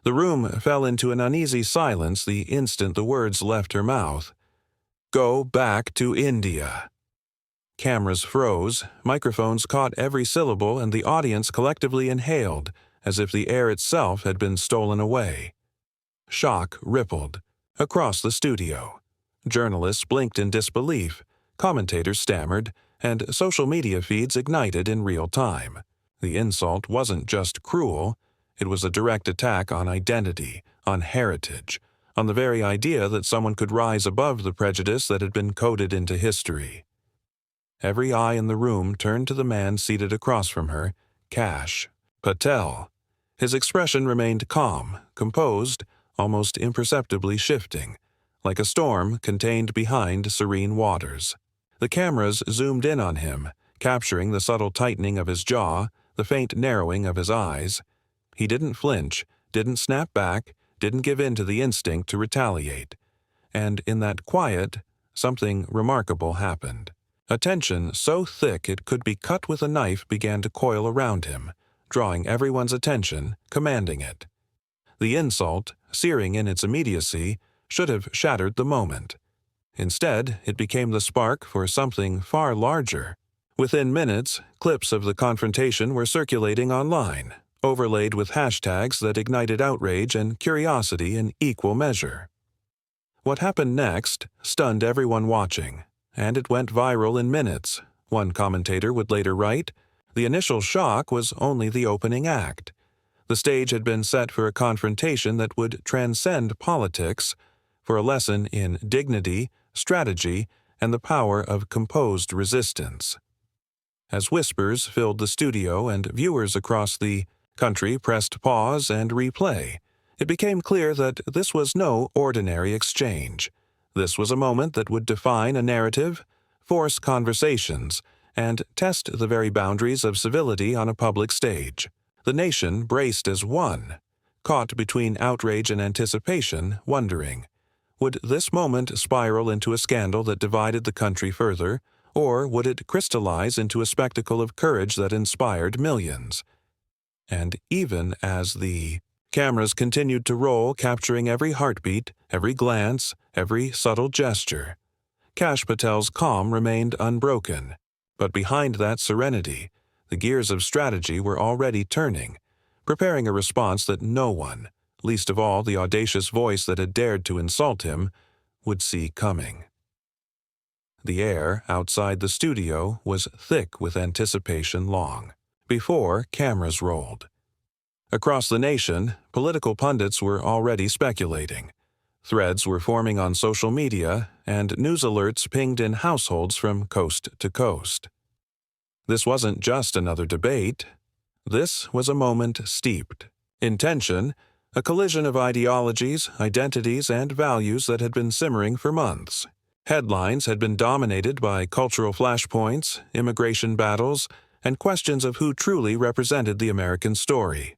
The room fell into an uneasy silence the instant the words left her mouth. "Go back to India." Cameras froze, microphones caught every syllable, and the audience collectively inhaled, as if the air itself had been stolen away. Shock rippled across the studio. Journalists blinked in disbelief, commentators stammered, and social media feeds ignited in real time. The insult wasn't just cruel, it was a direct attack on identity, on heritage, on the very idea that someone could rise above the prejudice that had been coded into history. Every eye in the room turned to the man seated across from her, Kash Patel. His expression remained calm, composed, almost imperceptibly shifting, like a storm contained behind serene waters. The cameras zoomed in on him, capturing the subtle tightening of his jaw, the faint narrowing of his eyes. He didn't flinch, didn't snap back, didn't give in to the instinct to retaliate. And in that quiet, something remarkable happened. A tension so thick it could be cut with a knife began to coil around him, drawing everyone's attention, commanding it. The insult, searing in its immediacy, should have shattered the moment. Instead, it became the spark for something far larger. Within minutes, clips of the confrontation were circulating online, overlaid with hashtags that ignited outrage and curiosity in equal measure. What happened next stunned everyone watching, and it went viral in minutes. One commentator would later write, "The initial shock was only the opening act. The stage had been set for a confrontation that would transcend politics, for a lesson in dignity, strategy, and the power of composed resistance." As whispers filled the studio and viewers across the country pressed pause and replay, it became clear that this was no ordinary exchange. This was a moment that would define a narrative, force conversations, and test the very boundaries of civility on a public stage. The nation braced as one, caught between outrage and anticipation, wondering, would this moment spiral into a scandal that divided the country further, or would it crystallize into a spectacle of courage that inspired millions? And even as the cameras continued to roll, capturing every heartbeat, every glance, every subtle gesture, Kash Patel's calm remained unbroken. But behind that serenity, the gears of strategy were already turning, preparing a response that no one, least of all the audacious voice that had dared to insult him, would see coming. The air outside the studio was thick with anticipation long before cameras rolled. Across the nation, political pundits were already speculating. Threads were forming on social media, and news alerts pinged in households from coast to coast. This wasn't just another debate. This was a moment steeped in tension, a collision of ideologies, identities, and values that had been simmering for months. Headlines had been dominated by cultural flashpoints, immigration battles, and questions of who truly represented the American story.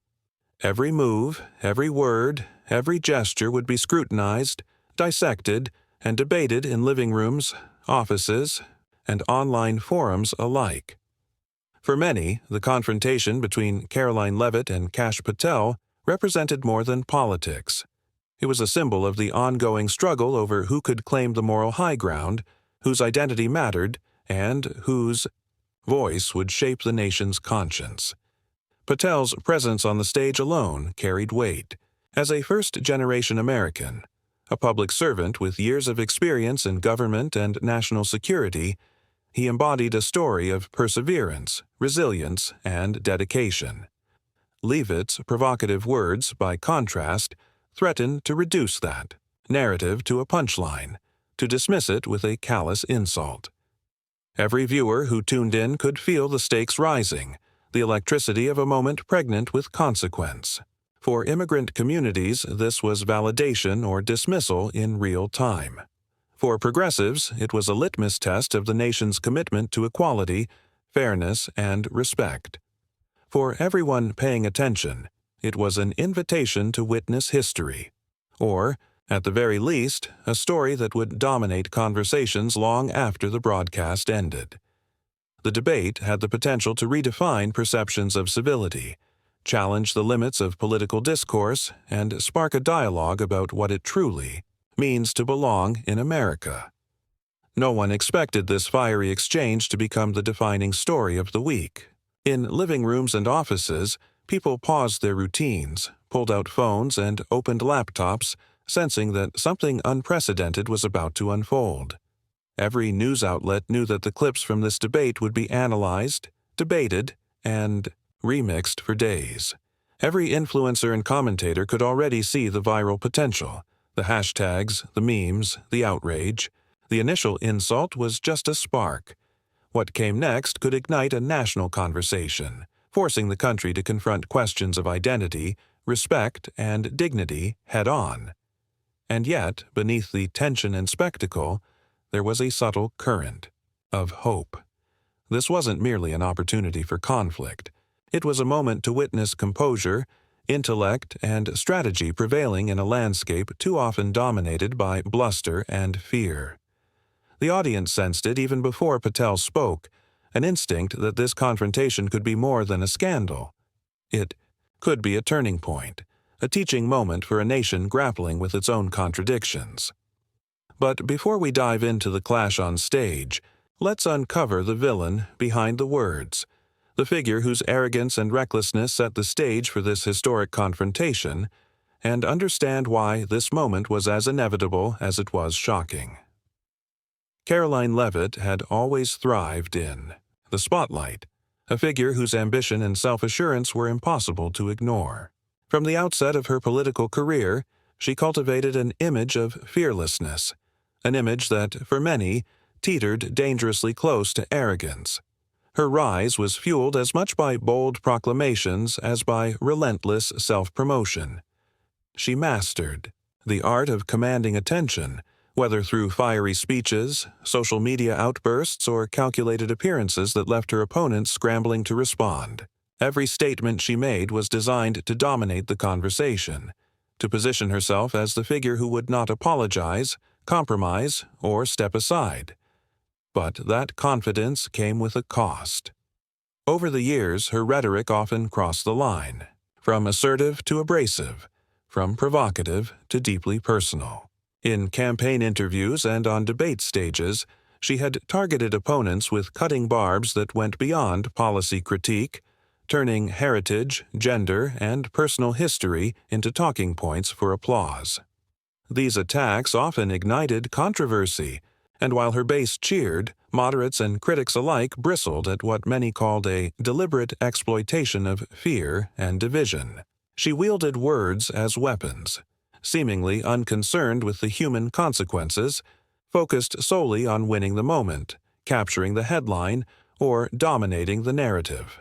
Every move, every word, every gesture would be scrutinized, dissected, and debated in living rooms, offices, and online forums alike. For many, the confrontation between Karoline Leavitt and Kash Patel represented more than politics. It was a symbol of the ongoing struggle over who could claim the moral high ground, whose identity mattered, and whose voice would shape the nation's conscience. Patel's presence on the stage alone carried weight. As a first-generation American, a public servant with years of experience in government and national security, he embodied a story of perseverance, resilience, and dedication. Leavitt's provocative words, by contrast, threatened to reduce that narrative to a punchline, to dismiss it with a callous insult. Every viewer who tuned in could feel the stakes rising, the electricity of a moment pregnant with consequence. For immigrant communities, this was validation or dismissal in real time. For progressives, it was a litmus test of the nation's commitment to equality, fairness, and respect. For everyone paying attention, it was an invitation to witness history, or, at the very least, a story that would dominate conversations long after the broadcast ended. The debate had the potential to redefine perceptions of civility, challenge the limits of political discourse, and spark a dialogue about what it truly means to belong in America. No one expected this fiery exchange to become the defining story of the week. In living rooms and offices, people paused their routines, pulled out phones, and opened laptops, sensing that something unprecedented was about to unfold. Every news outlet knew that the clips from this debate would be analyzed, debated, and remixed for days. Every influencer and commentator could already see the viral potential, the hashtags, the memes, the outrage. The initial insult was just a spark. What came next could ignite a national conversation, forcing the country to confront questions of identity, respect, and dignity head-on. And yet, beneath the tension and spectacle, there was a subtle current of hope. This wasn't merely an opportunity for conflict. It was a moment to witness composure, intellect, and strategy prevailing in a landscape too often dominated by bluster and fear. The audience sensed it even before Patel spoke, an instinct that this confrontation could be more than a scandal. It could be a turning point, a teaching moment for a nation grappling with its own contradictions. But before we dive into the clash on stage, let's uncover the villain behind the words, the figure whose arrogance and recklessness set the stage for this historic confrontation, and understand why this moment was as inevitable as it was shocking. Karoline Leavitt had always thrived in the spotlight, a figure whose ambition and self-assurance were impossible to ignore. From the outset of her political career, she cultivated an image of fearlessness, an image that, for many, teetered dangerously close to arrogance. Her rise was fueled as much by bold proclamations as by relentless self-promotion. She mastered the art of commanding attention, whether through fiery speeches, social media outbursts, or calculated appearances that left her opponents scrambling to respond. Every statement she made was designed to dominate the conversation, to position herself as the figure who would not apologize, compromise, or step aside. But that confidence came with a cost. Over the years, her rhetoric often crossed the line, from assertive to abrasive, from provocative to deeply personal. In campaign interviews and on debate stages, she had targeted opponents with cutting barbs that went beyond policy critique, turning heritage, gender, and personal history into talking points for applause. These attacks often ignited controversy, and while her base cheered, moderates and critics alike bristled at what many called a deliberate exploitation of fear and division. She wielded words as weapons, seemingly unconcerned with the human consequences, focused solely on winning the moment, capturing the headline, or dominating the narrative.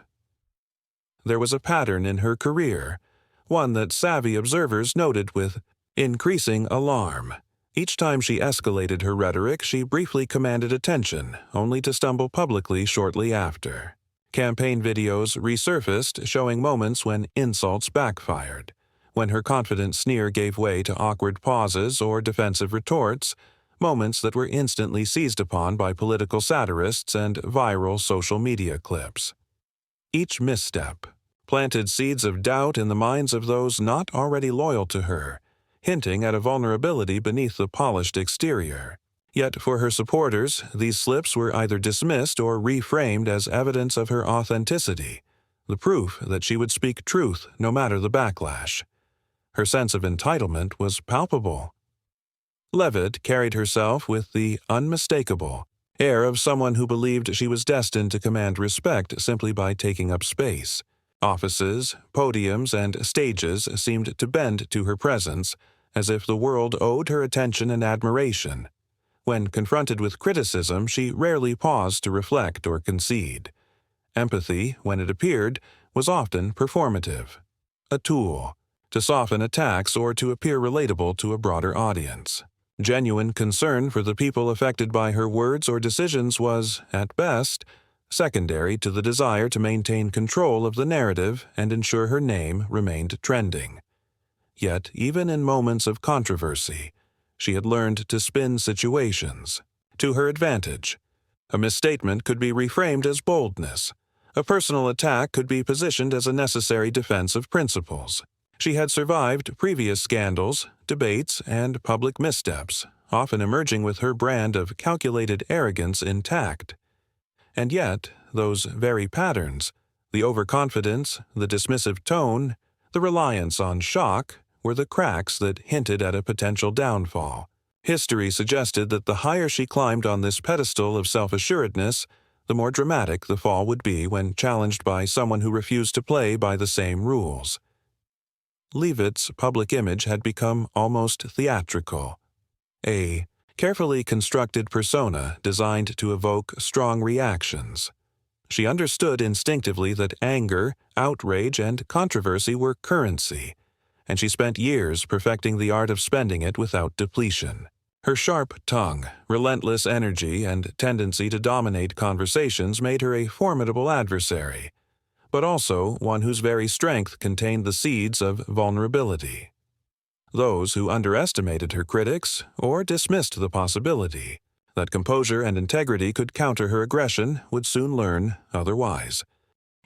There was a pattern in her career, one that savvy observers noted with increasing alarm. Each time she escalated her rhetoric, she briefly commanded attention, only to stumble publicly shortly after. Campaign videos resurfaced showing moments when insults backfired, when her confident sneer gave way to awkward pauses or defensive retorts, moments that were instantly seized upon by political satirists and viral social media clips. Each misstep planted seeds of doubt in the minds of those not already loyal to her, hinting at a vulnerability beneath the polished exterior. Yet for her supporters, these slips were either dismissed or reframed as evidence of her authenticity, the proof that she would speak truth no matter the backlash. Her sense of entitlement was palpable. Leavitt carried herself with the unmistakable air of someone who believed she was destined to command respect simply by taking up space. Offices, podiums, and stages seemed to bend to her presence, as if the world owed her attention and admiration. When confronted with criticism, she rarely paused to reflect or concede. Empathy, when it appeared, was often performative, a tool to soften attacks or to appear relatable to a broader audience. Genuine concern for the people affected by her words or decisions was, at best, secondary to the desire to maintain control of the narrative and ensure her name remained trending. Yet, even in moments of controversy, she had learned to spin situations to her advantage. A misstatement could be reframed as boldness, A personal attack could be positioned as a necessary defense of principles. She had survived previous scandals, debates, and public missteps, often emerging with her brand of calculated arrogance intact. And yet, those very patterns, the overconfidence, the dismissive tone, the reliance on shock, were the cracks that hinted at a potential downfall. History suggested that the higher she climbed on this pedestal of self-assuredness, the more dramatic the fall would be when challenged by someone who refused to play by the same rules. Leavitt's public image had become almost theatrical. A carefully constructed persona designed to evoke strong reactions. She understood instinctively that anger, outrage, and controversy were currency, and she spent years perfecting the art of spending it without depletion. Her sharp tongue, relentless energy, and tendency to dominate conversations made her a formidable adversary, but also one whose very strength contained the seeds of vulnerability. Those who underestimated her critics or dismissed the possibility that composure and integrity could counter her aggression would soon learn otherwise.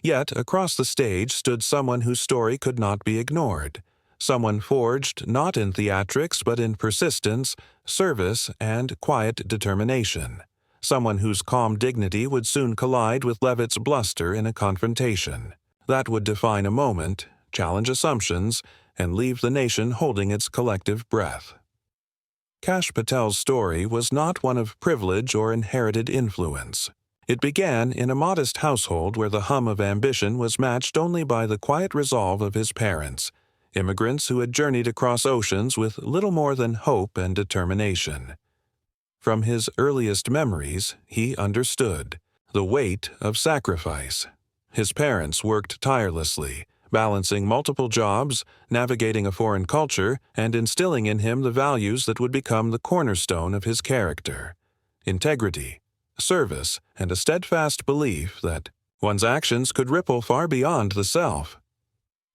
Yet across the stage stood someone whose story could not be ignored, someone forged not in theatrics but in persistence, service, and quiet determination, someone whose calm dignity would soon collide with Leavitt's bluster in a confrontation that would define a moment, challenge assumptions, and leave the nation holding its collective breath. Kash Patel's story was not one of privilege or inherited influence. It began in a modest household where the hum of ambition was matched only by the quiet resolve of his parents, immigrants who had journeyed across oceans with little more than hope and determination. From his earliest memories, he understood the weight of sacrifice. His parents worked tirelessly, balancing multiple jobs, navigating a foreign culture, and instilling in him the values that would become the cornerstone of his character: integrity, service, and a steadfast belief that one's actions could ripple far beyond the self.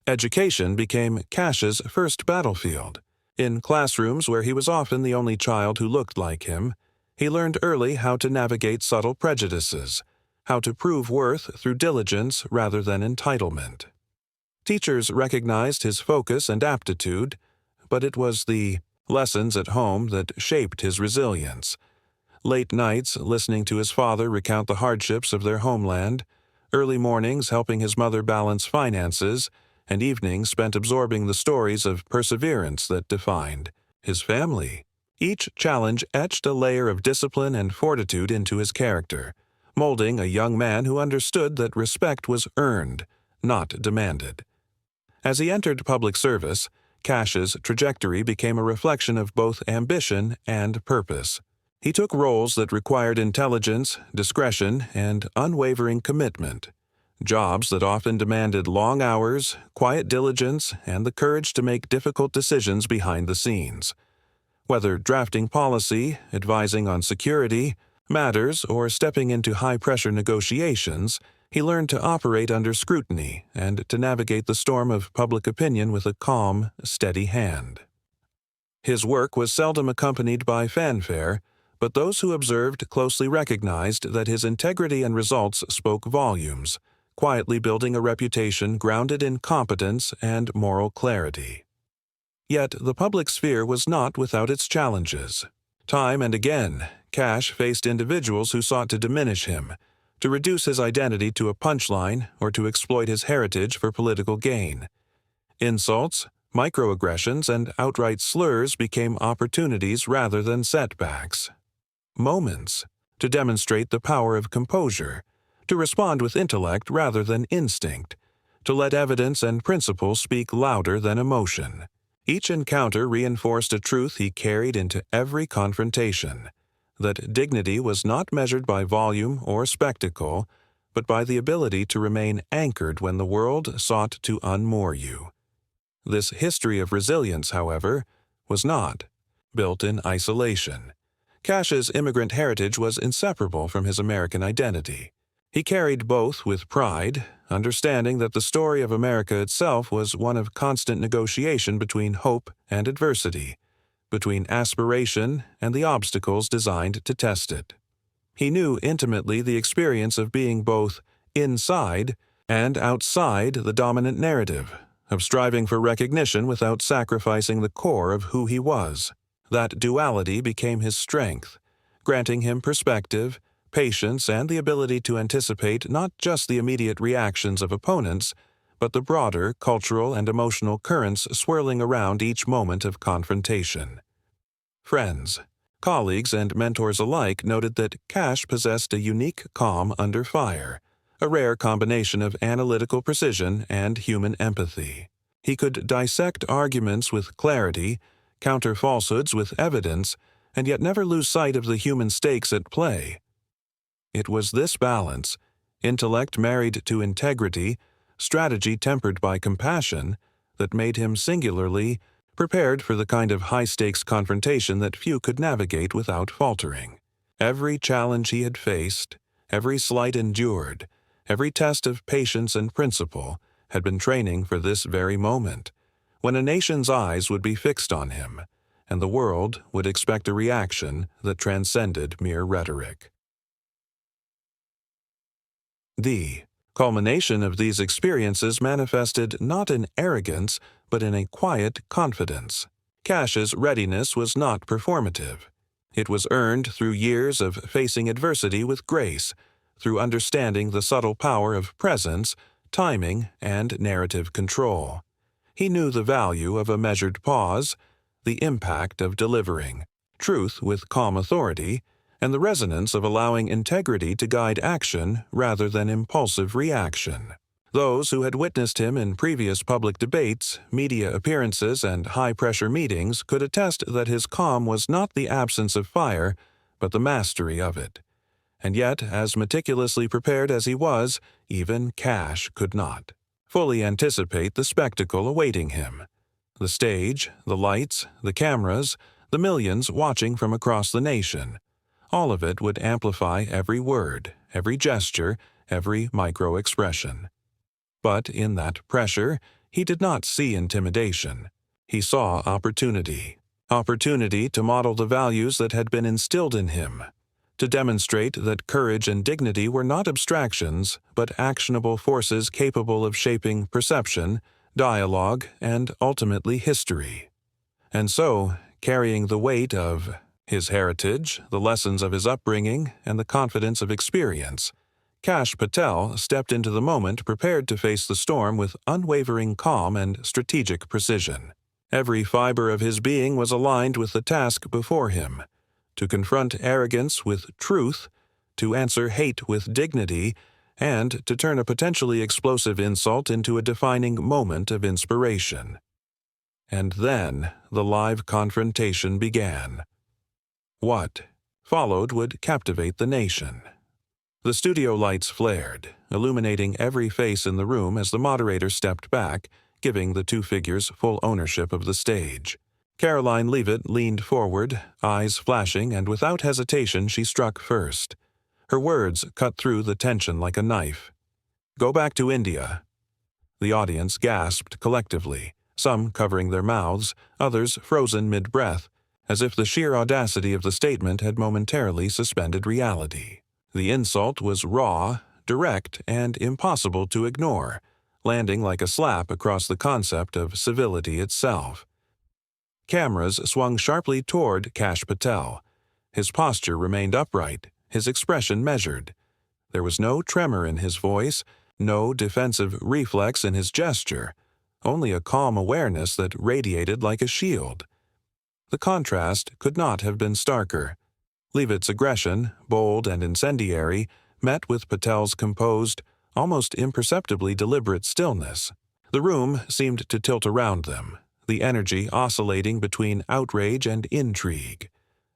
Education became Kash's first battlefield. In classrooms where he was often the only child who looked like him, he learned early how to navigate subtle prejudices, how to prove worth through diligence rather than entitlement. Teachers recognized his focus and aptitude, but it was the lessons at home that shaped his resilience. Late nights listening to his father recount the hardships of their homeland, early mornings helping his mother balance finances, and evenings spent absorbing the stories of perseverance that defined his family. Each challenge etched a layer of discipline and fortitude into his character, molding a young man who understood that respect was earned, not demanded. As he entered public service, Kash's trajectory became a reflection of both ambition and purpose. He took roles that required intelligence, discretion, and unwavering commitment. Jobs that often demanded long hours, quiet diligence, and the courage to make difficult decisions behind the scenes. Whether drafting policy, advising on security matters, or stepping into high-pressure negotiations, he learned to operate under scrutiny and to navigate the storm of public opinion with a calm, steady hand. His work was seldom accompanied by fanfare, but those who observed closely recognized that his integrity and results spoke volumes, quietly building a reputation grounded in competence and moral clarity. Yet the public sphere was not without its challenges. Time and again, Kash faced individuals who sought to diminish him, to reduce his identity to a punchline, or to exploit his heritage for political gain. Insults, microaggressions, and outright slurs became opportunities rather than setbacks. Moments to demonstrate the power of composure, to respond with intellect rather than instinct, to let evidence and principle speak louder than emotion. Each encounter reinforced a truth he carried into every confrontation: that dignity was not measured by volume or spectacle, but by the ability to remain anchored when the world sought to unmoor you. This history of resilience, however, was not built in isolation. Kash's immigrant heritage was inseparable from his American identity. He carried both with pride, understanding that the story of America itself was one of constant negotiation between hope and adversity, between aspiration and the obstacles designed to test it. He knew intimately the experience of being both inside and outside the dominant narrative, of striving for recognition without sacrificing the core of who he was. That duality became his strength, granting him perspective, patience, and the ability to anticipate not just the immediate reactions of opponents, but the broader cultural and emotional currents swirling around each moment of confrontation. Friends, colleagues, and mentors alike noted that Kash possessed a unique calm under fire, a rare combination of analytical precision and human empathy. He could dissect arguments with clarity, counter falsehoods with evidence, and yet never lose sight of the human stakes at play. It was this balance, intellect married to integrity, strategy tempered by compassion, that made him singularly prepared for the kind of high-stakes confrontation that few could navigate without faltering. Every challenge he had faced, every slight endured, every test of patience and principle had been training for this very moment, when a nation's eyes would be fixed on him, and the world would expect a reaction that transcended mere rhetoric. The culmination of these experiences manifested not in arrogance, but in a quiet confidence. Kash's readiness was not performative. It was earned through years of facing adversity with grace, through understanding the subtle power of presence, timing, and narrative control. He knew the value of a measured pause, the impact of delivering truth with calm authority, and the resonance of allowing integrity to guide action rather than impulsive reaction. Those who had witnessed him in previous public debates, media appearances, and high-pressure meetings could attest that his calm was not the absence of fire, but the mastery of it. And yet, as meticulously prepared as he was, even Kash could not fully anticipate the spectacle awaiting him. The stage, the lights, the cameras, the millions watching from across the nation. All of it would amplify every word, every gesture, every micro-expression. But in that pressure, he did not see intimidation. He saw opportunity. Opportunity to model the values that had been instilled in him, to demonstrate that courage and dignity were not abstractions, but actionable forces capable of shaping perception, dialogue, and ultimately history. And so, carrying the weight of his heritage, the lessons of his upbringing, and the confidence of experience, Kash Patel stepped into the moment prepared to face the storm with unwavering calm and strategic precision. Every fiber of his being was aligned with the task before him, to confront arrogance with truth, to answer hate with dignity, and to turn a potentially explosive insult into a defining moment of inspiration. And then the live confrontation began. What followed would captivate the nation. The studio lights flared, illuminating every face in the room as the moderator stepped back, giving the two figures full ownership of the stage. Karoline Leavitt leaned forward, eyes flashing, and without hesitation she struck first. Her words cut through the tension like a knife. "Go back to India." The audience gasped collectively, some covering their mouths, others frozen mid-breath, as if the sheer audacity of the statement had momentarily suspended reality. The insult was raw, direct, and impossible to ignore, landing like a slap across the concept of civility itself. Cameras swung sharply toward Kash Patel. His posture remained upright, his expression measured. There was no tremor in his voice, no defensive reflex in his gesture, only a calm awareness that radiated like a shield. The contrast could not have been starker. Leavitt's aggression, bold and incendiary, met with Patel's composed, almost imperceptibly deliberate stillness. The room seemed to tilt around them, the energy oscillating between outrage and intrigue.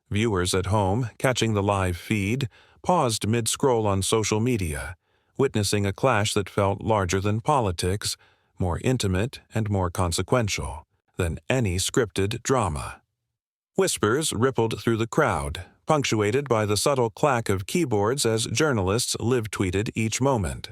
Viewers at home, catching the live feed, paused mid-scroll on social media, witnessing a clash that felt larger than politics, more intimate and more consequential than any scripted drama. Whispers rippled through the crowd, punctuated by the subtle clack of keyboards as journalists live-tweeted each moment.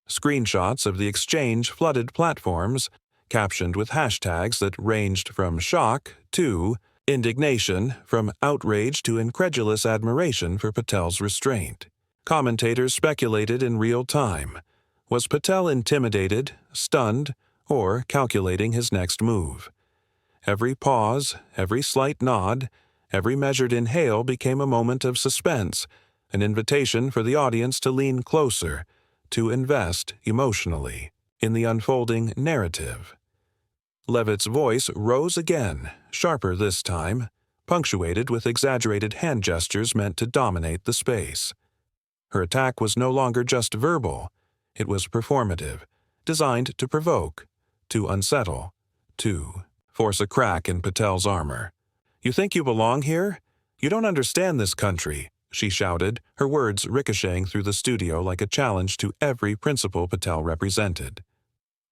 Screenshots of the exchange flooded platforms, captioned with hashtags that ranged from shock to indignation, from outrage to incredulous admiration for Patel's restraint. Commentators speculated in real time, Was Patel intimidated, stunned, or calculating his next move? Every pause, every slight nod, every measured inhale became a moment of suspense, an invitation for the audience to lean closer, to invest emotionally in the unfolding narrative. Leavitt's voice rose again, sharper this time, punctuated with exaggerated hand gestures meant to dominate the space. Her attack was no longer just verbal. It was performative, designed to provoke, to unsettle, to force a crack in Patel's armor. "You think you belong here? You don't understand this country," she shouted, her words ricocheting through the studio like a challenge to every principle Patel represented.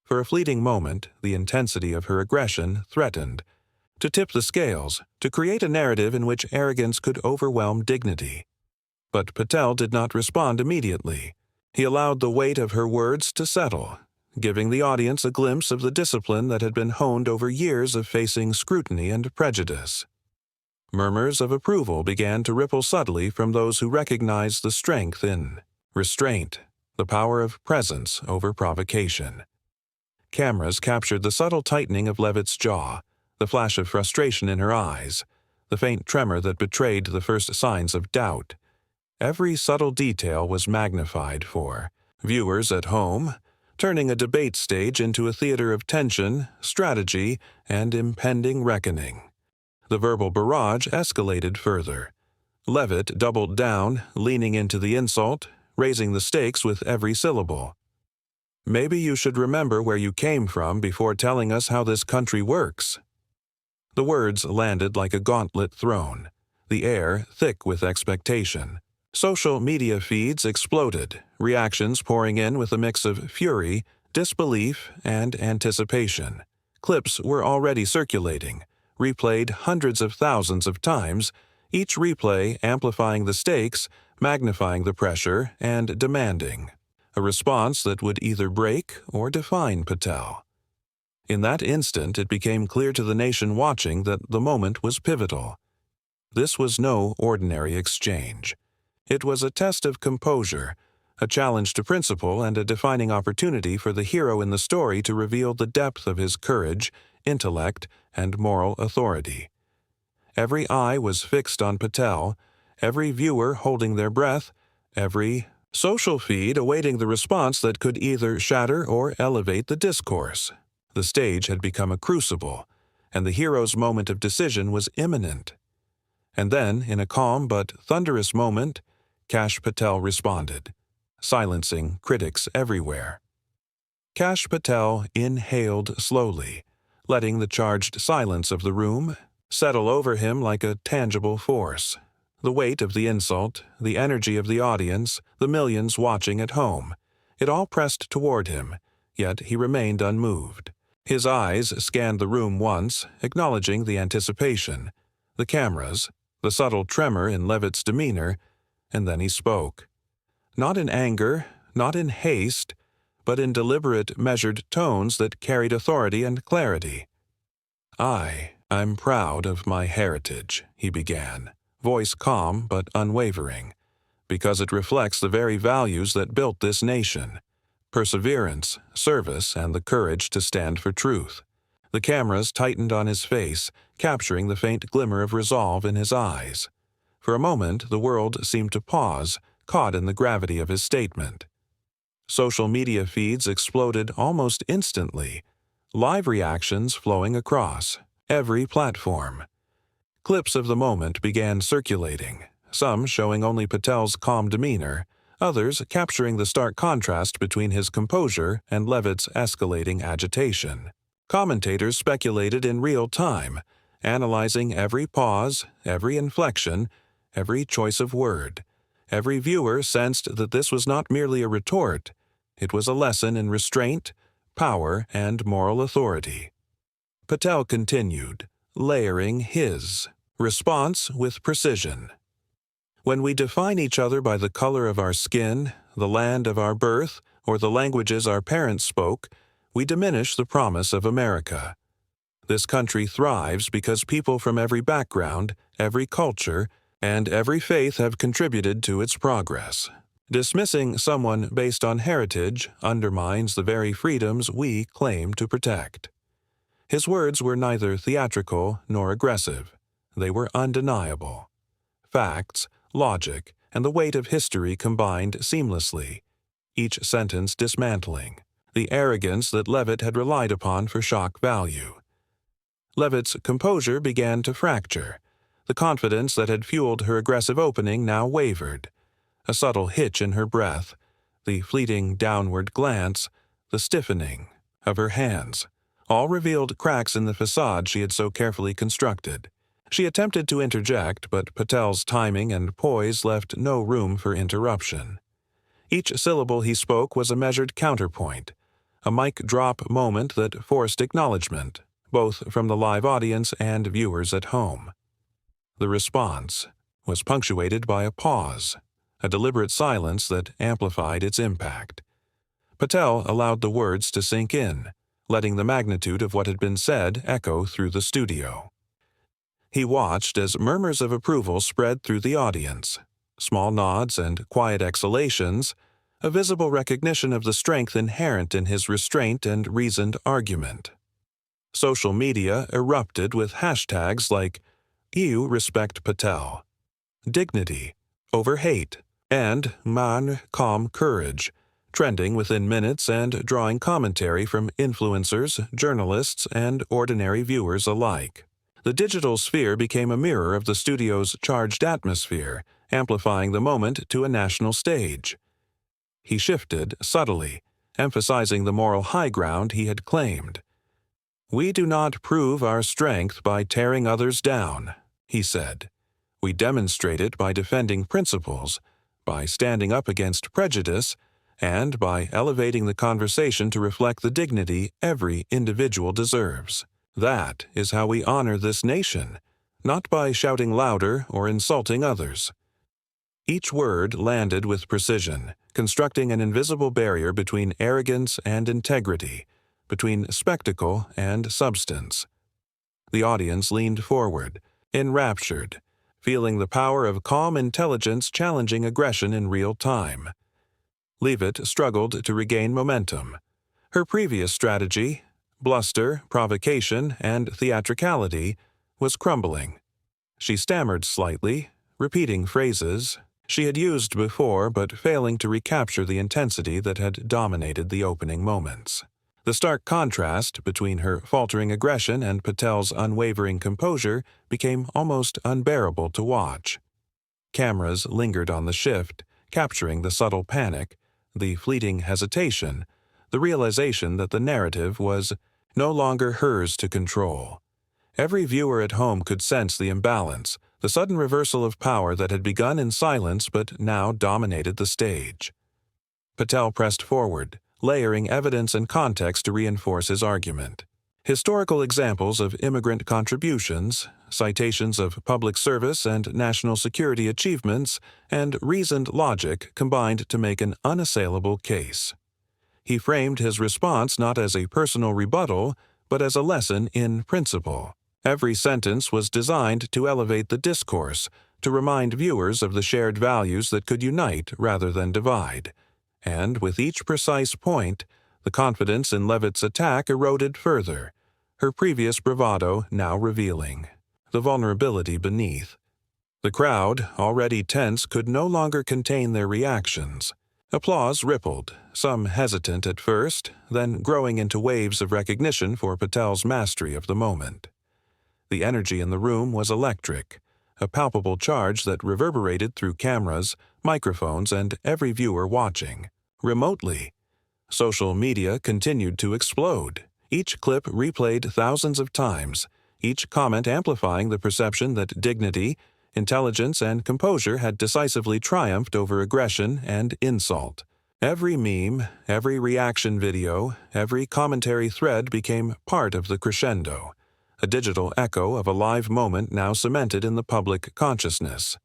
For a fleeting moment, the intensity of her aggression threatened to tip the scales, to create a narrative in which arrogance could overwhelm dignity. But Patel did not respond immediately. He allowed the weight of her words to settle, giving the audience a glimpse of the discipline that had been honed over years of facing scrutiny and prejudice. Murmurs of approval began to ripple subtly from those who recognized the strength in restraint, the power of presence over provocation. Cameras captured the subtle tightening of Leavitt's jaw, the flash of frustration in her eyes, the faint tremor that betrayed the first signs of doubt. Every subtle detail was magnified for viewers at home, turning a debate stage into a theater of tension, strategy, and impending reckoning. The verbal barrage escalated further. Leavitt doubled down, leaning into the insult, raising the stakes with every syllable. "Maybe you should remember where you came from before telling us how this country works." The words landed like a gauntlet thrown, the air thick with expectation. Social media feeds exploded, reactions pouring in with a mix of fury, disbelief, and anticipation. Clips were already circulating, replayed hundreds of thousands of times, each replay amplifying the stakes, magnifying the pressure, and demanding a response that would either break or define Patel. In that instant, it became clear to the nation watching that the moment was pivotal. This was no ordinary exchange. It was a test of composure, a challenge to principle, and a defining opportunity for the hero in the story to reveal the depth of his courage, intellect, and moral authority. Every eye was fixed on Patel, every viewer holding their breath, every social feed awaiting the response that could either shatter or elevate the discourse. The stage had become a crucible, and the hero's moment of decision was imminent. And then, in a calm but thunderous moment, Kash Patel responded, silencing critics everywhere. Kash Patel inhaled slowly, letting the charged silence of the room settle over him like a tangible force. The weight of the insult, the energy of the audience, the millions watching at home, it all pressed toward him, yet he remained unmoved. His eyes scanned the room once, acknowledging the anticipation, the cameras, the subtle tremor in Leavitt's demeanor, and then he spoke. Not in anger, not in haste, but in deliberate, measured tones that carried authority and clarity. "I'm proud of my heritage," he began, voice calm but unwavering, "because it reflects the very values that built this nation: perseverance, service, and the courage to stand for truth." The cameras tightened on his face, capturing the faint glimmer of resolve in his eyes. For a moment, the world seemed to pause, caught in the gravity of his statement. Social media feeds exploded almost instantly, live reactions flowing across every platform. Clips of the moment began circulating, some showing only Patel's calm demeanor, others capturing the stark contrast between his composure and Leavitt's escalating agitation. Commentators speculated in real time, analyzing every pause, every inflection, every choice of word. Every viewer sensed that this was not merely a retort, it was a lesson in restraint, power, and moral authority. Patel continued, layering his response with precision. "When we define each other by the color of our skin, the land of our birth, or the languages our parents spoke, we diminish the promise of America. This country thrives because people from every background, every culture, and every faith have contributed to its progress. Dismissing someone based on heritage undermines the very freedoms we claim to protect. His words were neither theatrical nor aggressive. They were undeniable. Facts, logic, and the weight of history combined seamlessly, each sentence dismantling the arrogance that Leavitt had relied upon for shock value. Leavitt's composure began to fracture. The confidence that had fueled her aggressive opening now wavered. A subtle hitch in her breath, the fleeting downward glance, the stiffening of her hands, all revealed cracks in the facade she had so carefully constructed. She attempted to interject, but Patel's timing and poise left no room for interruption. Each syllable he spoke was a measured counterpoint, a mic drop moment that forced acknowledgement, both from the live audience and viewers at home. The response was punctuated by a pause, a deliberate silence that amplified its impact. Patel allowed the words to sink in, letting the magnitude of what had been said echo through the studio. He watched as murmurs of approval spread through the audience, small nods and quiet exhalations, a visible recognition of the strength inherent in his restraint and reasoned argument. Social media erupted with hashtags like "You respect Patel," "Dignity over hate," and "Man, calm courage," trending within minutes and drawing commentary from influencers, journalists, and ordinary viewers alike. The digital sphere became a mirror of the studio's charged atmosphere, amplifying the moment to a national stage. He shifted subtly, emphasizing the moral high ground he had claimed. "We do not prove our strength by tearing others down," he said. "We demonstrate it by defending principles, by standing up against prejudice, and by elevating the conversation to reflect the dignity every individual deserves. That is how we honor this nation, not by shouting louder or insulting others." Each word landed with precision, constructing an invisible barrier between arrogance and integrity, between spectacle and substance. The audience leaned forward, enraptured, feeling the power of calm intelligence challenging aggression in real time. Leavitt struggled to regain momentum. Her previous strategy, bluster, provocation, and theatricality, was crumbling. She stammered slightly, repeating phrases she had used before but failing to recapture the intensity that had dominated the opening moments. The stark contrast between her faltering aggression and Patel's unwavering composure became almost unbearable to watch. Cameras lingered on the shift, capturing the subtle panic, the fleeting hesitation, the realization that the narrative was no longer hers to control. Every viewer at home could sense the imbalance, the sudden reversal of power that had begun in silence but now dominated the stage. Patel pressed forward, layering evidence and context to reinforce his argument. Historical examples of immigrant contributions, citations of public service and national security achievements, and reasoned logic combined to make an unassailable case. He framed his response not as a personal rebuttal, but as a lesson in principle. Every sentence was designed to elevate the discourse, to remind viewers of the shared values that could unite rather than divide. And with each precise point, the confidence in Leavitt's attack eroded further, her previous bravado now revealing the vulnerability beneath. The crowd, already tense, could no longer contain their reactions. Applause rippled, some hesitant at first, then growing into waves of recognition for Patel's mastery of the moment. The energy in the room was electric, a palpable charge that reverberated through cameras, microphones, and every viewer watching. Remotely, social media continued to explode, each clip replayed thousands of times, each comment amplifying the perception that dignity, intelligence, and composure had decisively triumphed over aggression and insult. Every meme, every reaction video, every commentary thread became part of the crescendo, a digital echo of a live moment now cemented in the public consciousness.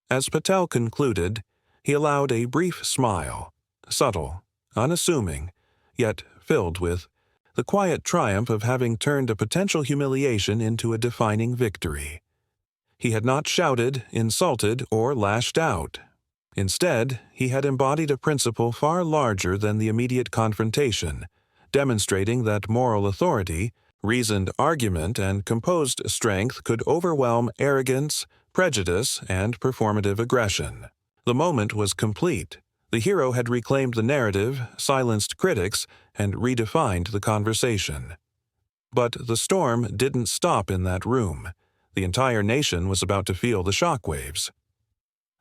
As Patel concluded, he allowed a brief smile, subtle, unassuming, yet filled with the quiet triumph of having turned a potential humiliation into a defining victory. He had not shouted, insulted, or lashed out. Instead, he had embodied a principle far larger than the immediate confrontation, demonstrating that moral authority, reasoned argument, and composed strength could overwhelm arrogance, prejudice, and performative aggression. The moment was complete. The hero had reclaimed the narrative, silenced critics, and redefined the conversation. But the storm didn't stop in that room. The entire nation was about to feel the shockwaves.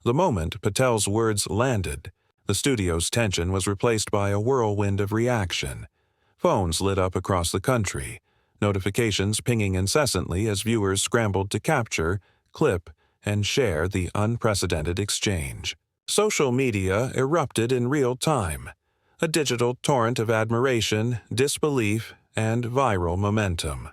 The moment Patel's words landed, the studio's tension was replaced by a whirlwind of reaction. Phones lit up across the country, notifications pinging incessantly as viewers scrambled to capture, clip, and share the unprecedented exchange. Social media erupted in real time, a digital torrent of admiration, disbelief, and viral momentum.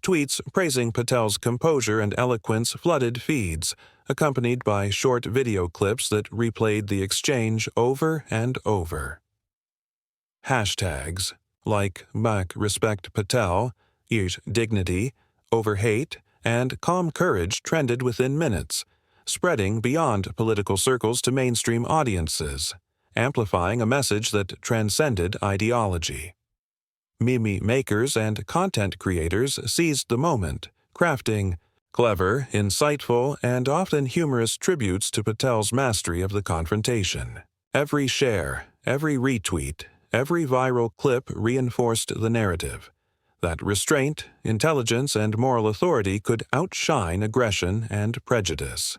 Tweets praising Patel's composure and eloquence flooded feeds, accompanied by short video clips that replayed the exchange over and over. Hashtags like Respect Patel, Dignity, Over Hate, and Calm Courage trended within minutes, spreading beyond political circles to mainstream audiences, amplifying a message that transcended ideology. Meme makers and content creators seized the moment, crafting clever, insightful, and often humorous tributes to Patel's mastery of the confrontation. Every share, every retweet, every viral clip reinforced the narrative that restraint, intelligence, and moral authority could outshine aggression and prejudice.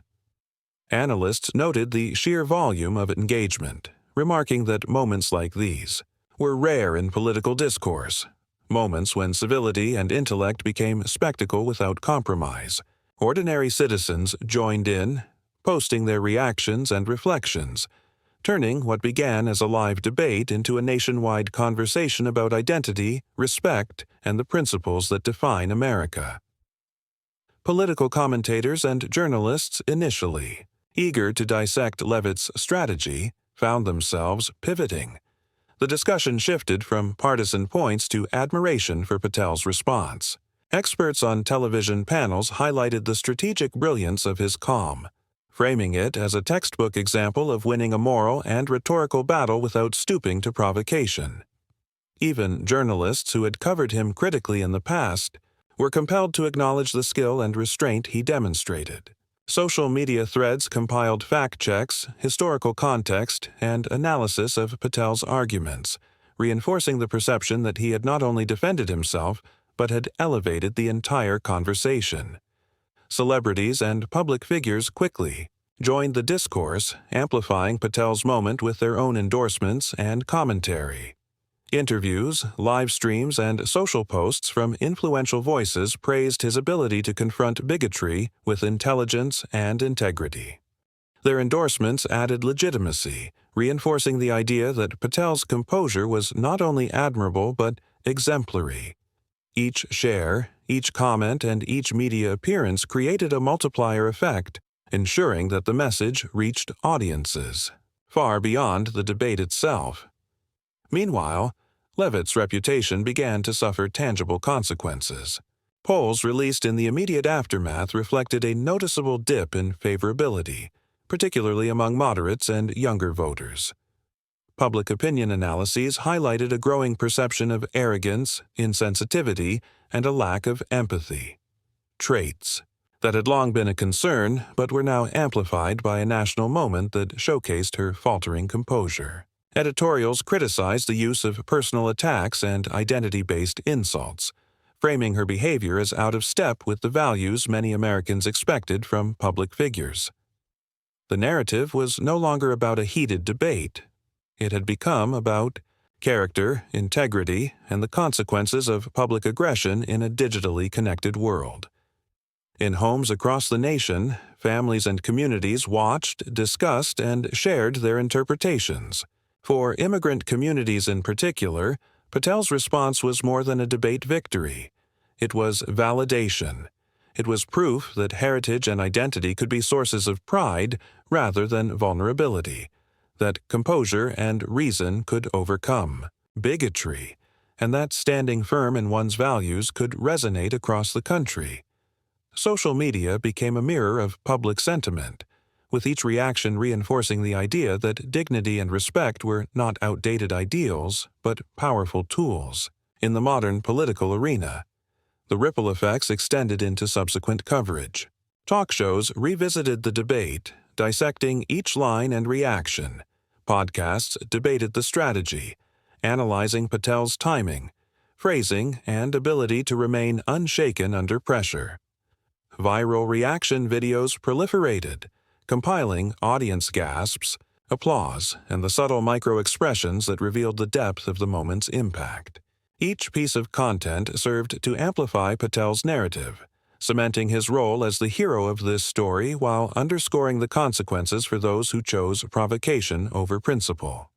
Analysts noted the sheer volume of engagement, remarking that moments like these were rare in political discourse, moments when civility and intellect became spectacle without compromise. Ordinary citizens joined in, posting their reactions and reflections, turning what began as a live debate into a nationwide conversation about identity, respect, and the principles that define America. Political commentators and journalists initially, eager to dissect Leavitt's strategy, found themselves pivoting. The discussion shifted from partisan points to admiration for Patel's response. Experts on television panels highlighted the strategic brilliance of his calm, framing it as a textbook example of winning a moral and rhetorical battle without stooping to provocation. Even journalists who had covered him critically in the past were compelled to acknowledge the skill and restraint he demonstrated. Social media threads compiled fact checks, historical context, and analysis of Patel's arguments, reinforcing the perception that he had not only defended himself, but had elevated the entire conversation. Celebrities and public figures quickly joined the discourse, amplifying Patel's moment with their own endorsements and commentary. Interviews, live streams, and social posts from influential voices praised his ability to confront bigotry with intelligence and integrity. Their endorsements added legitimacy, reinforcing the idea that Patel's composure was not only admirable but exemplary. Each share, each comment, and each media appearance created a multiplier effect, ensuring that the message reached audiences far beyond the debate itself. Meanwhile, Leavitt's reputation began to suffer tangible consequences. Polls released in the immediate aftermath reflected a noticeable dip in favorability, particularly among moderates and younger voters. Public opinion analyses highlighted a growing perception of arrogance, insensitivity, and a lack of empathy. Traits that had long been a concern but were now amplified by a national moment that showcased her faltering composure. Editorials criticized the use of personal attacks and identity-based insults, framing her behavior as out of step with the values many Americans expected from public figures. The narrative was no longer about a heated debate. It had become about character, integrity, and the consequences of public aggression in a digitally connected world. In homes across the nation, families and communities watched, discussed, and shared their interpretations. For immigrant communities in particular, Patel's response was more than a debate victory. It was validation. It was proof that heritage and identity could be sources of pride rather than vulnerability, that composure and reason could overcome bigotry, and that standing firm in one's values could resonate across the country. Social media became a mirror of public sentiment, with each reaction reinforcing the idea that dignity and respect were not outdated ideals, but powerful tools. In the modern political arena, the ripple effects extended into subsequent coverage. Talk shows revisited the debate, dissecting each line and reaction. Podcasts debated the strategy, analyzing Patel's timing, phrasing, and ability to remain unshaken under pressure. Viral reaction videos proliferated, compiling audience gasps, applause, and the subtle micro-expressions that revealed the depth of the moment's impact. Each piece of content served to amplify Patel's narrative, cementing his role as the hero of this story while underscoring the consequences for those who chose provocation over principle.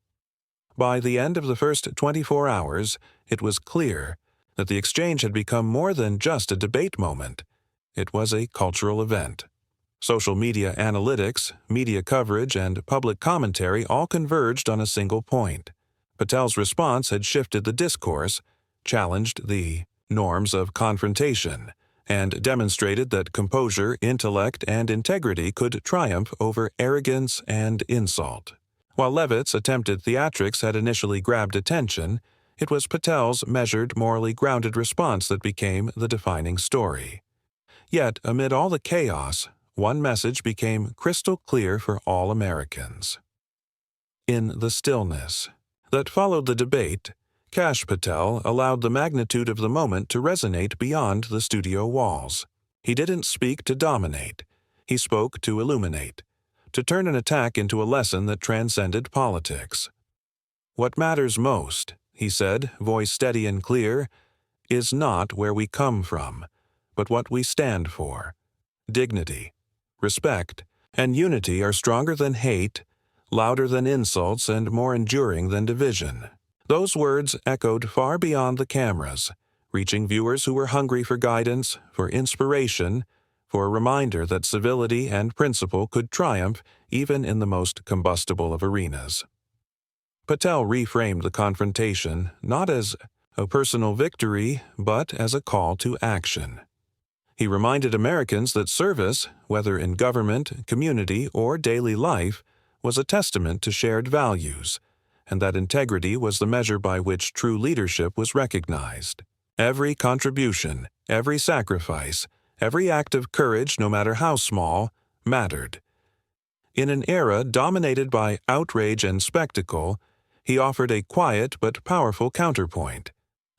By the end of the first 24 hours, it was clear that the exchange had become more than just a debate moment. It was a cultural event. Social media analytics, media coverage, and public commentary all converged on a single point. Patel's response had shifted the discourse, challenged the norms of confrontation, and demonstrated that composure, intellect, and integrity could triumph over arrogance and insult. While Leavitt's attempted theatrics had initially grabbed attention, it was Patel's measured, morally grounded response that became the defining story. Yet, amid all the chaos, one message became crystal clear for all Americans. In the stillness that followed the debate, Kash Patel allowed the magnitude of the moment to resonate beyond the studio walls. He didn't speak to dominate. He spoke to illuminate, to turn an attack into a lesson that transcended politics. "What matters most," he said, voice steady and clear, "is not where we come from, but what we stand for. Dignity, respect, and unity are stronger than hate, louder than insults, and more enduring than division." Those words echoed far beyond the cameras, reaching viewers who were hungry for guidance, for inspiration, for a reminder that civility and principle could triumph even in the most combustible of arenas. Patel reframed the confrontation not as a personal victory, but as a call to action. He reminded Americans that service, whether in government, community, or daily life, was a testament to shared values, and that integrity was the measure by which true leadership was recognized. Every contribution, every sacrifice, every act of courage, no matter how small, mattered. In an era dominated by outrage and spectacle, he offered a quiet but powerful counterpoint,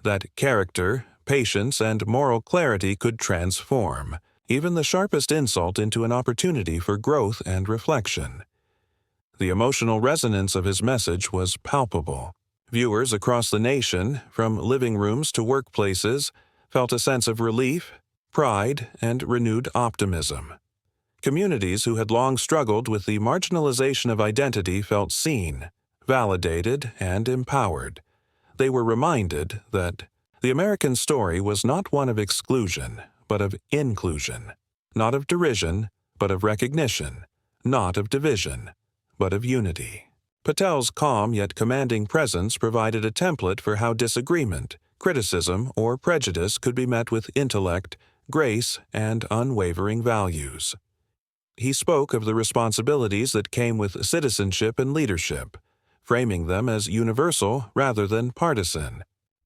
that character, patience, and moral clarity could transform even the sharpest insult into an opportunity for growth and reflection. The emotional resonance of his message was palpable. Viewers across the nation, from living rooms to workplaces, felt a sense of relief, pride, and renewed optimism. Communities who had long struggled with the marginalization of identity felt seen, validated, and empowered. They were reminded that the American story was not one of exclusion, but of inclusion, not of derision, but of recognition, not of division, but of unity. Patel's calm yet commanding presence provided a template for how disagreement, criticism, or prejudice could be met with intellect, grace, and unwavering values. He spoke of the responsibilities that came with citizenship and leadership, framing them as universal rather than partisan.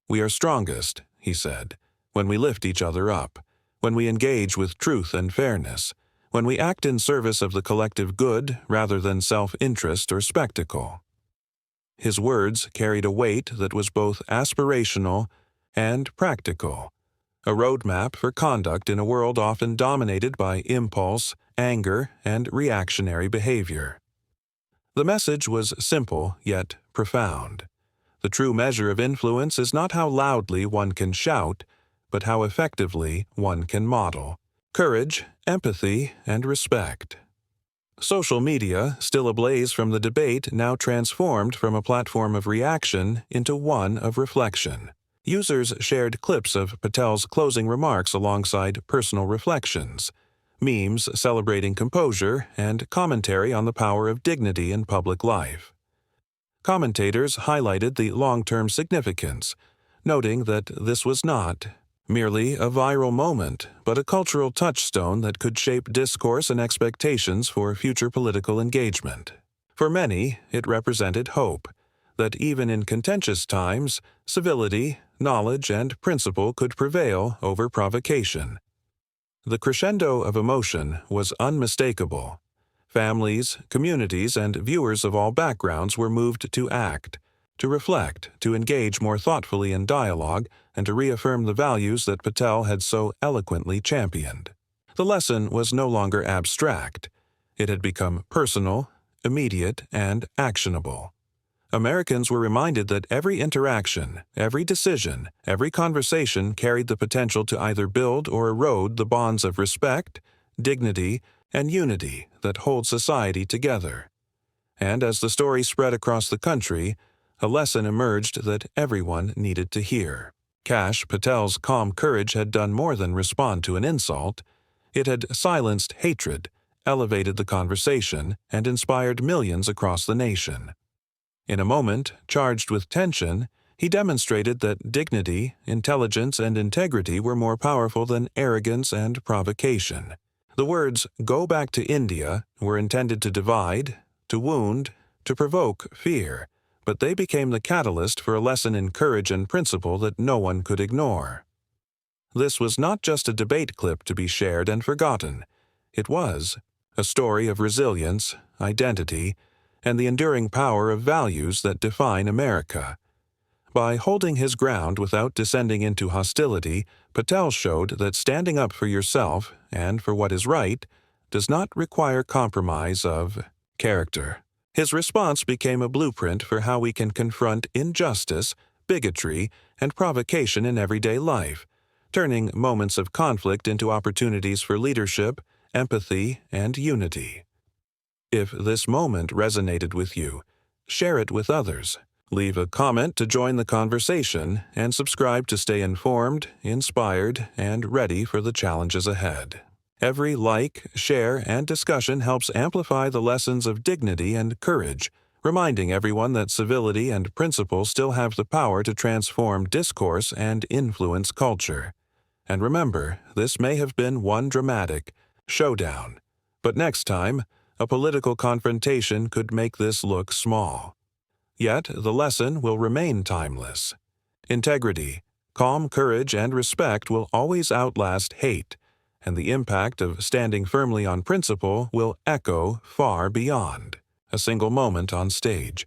"We are strongest," he said, "when we lift each other up, when we engage with truth and fairness, when we act in service of the collective good rather than self-interest or spectacle." His words carried a weight that was both aspirational and practical, a roadmap for conduct in a world often dominated by impulse, anger, and reactionary behavior. The message was simple yet profound. The true measure of influence is not how loudly one can shout, but how effectively one can model courage, empathy, and respect. Social media, still ablaze from the debate, now transformed from a platform of reaction into one of reflection. Users shared clips of Patel's closing remarks alongside personal reflections, memes celebrating composure, and commentary on the power of dignity in public life. Commentators highlighted the long-term significance, noting that this was not Merely a viral moment, but a cultural touchstone that could shape discourse and expectations for future political engagement. For many, it represented hope, that even in contentious times, civility, knowledge, and principle could prevail over provocation. The crescendo of emotion was unmistakable. Families, communities, and viewers of all backgrounds were moved to act, to reflect, to engage more thoughtfully in dialogue, and to reaffirm the values that Patel had so eloquently championed. The lesson was no longer abstract. It had become personal, immediate, and actionable. Americans were reminded that every interaction, every decision, every conversation carried the potential to either build or erode the bonds of respect, dignity, and unity that hold society together. And as the story spread across the country, a lesson emerged that everyone needed to hear. Kash Patel's calm courage had done more than respond to an insult. It had silenced hatred, elevated the conversation, and inspired millions across the nation. In a moment charged with tension, he demonstrated that dignity, intelligence, and integrity were more powerful than arrogance and provocation. The words, "Go back to India," were intended to divide, to wound, to provoke fear, but they became the catalyst for a lesson in courage and principle that no one could ignore. This was not just a debate clip to be shared and forgotten. It was a story of resilience, identity, and the enduring power of values that define America. By holding his ground without descending into hostility, Patel showed that standing up for yourself and for what is right does not require compromise of character. His response became a blueprint for how we can confront injustice, bigotry, and provocation in everyday life, turning moments of conflict into opportunities for leadership, empathy, and unity. If this moment resonated with you, share it with others. Leave a comment to join the conversation, and subscribe to stay informed, inspired, and ready for the challenges ahead. Every like, share, and discussion helps amplify the lessons of dignity and courage, reminding everyone that civility and principle still have the power to transform discourse and influence culture. And remember, this may have been one dramatic showdown, but next time, a political confrontation could make this look small. Yet the lesson will remain timeless. Integrity, calm courage, and respect will always outlast hate, and the impact of standing firmly on principle will echo far beyond a single moment on stage.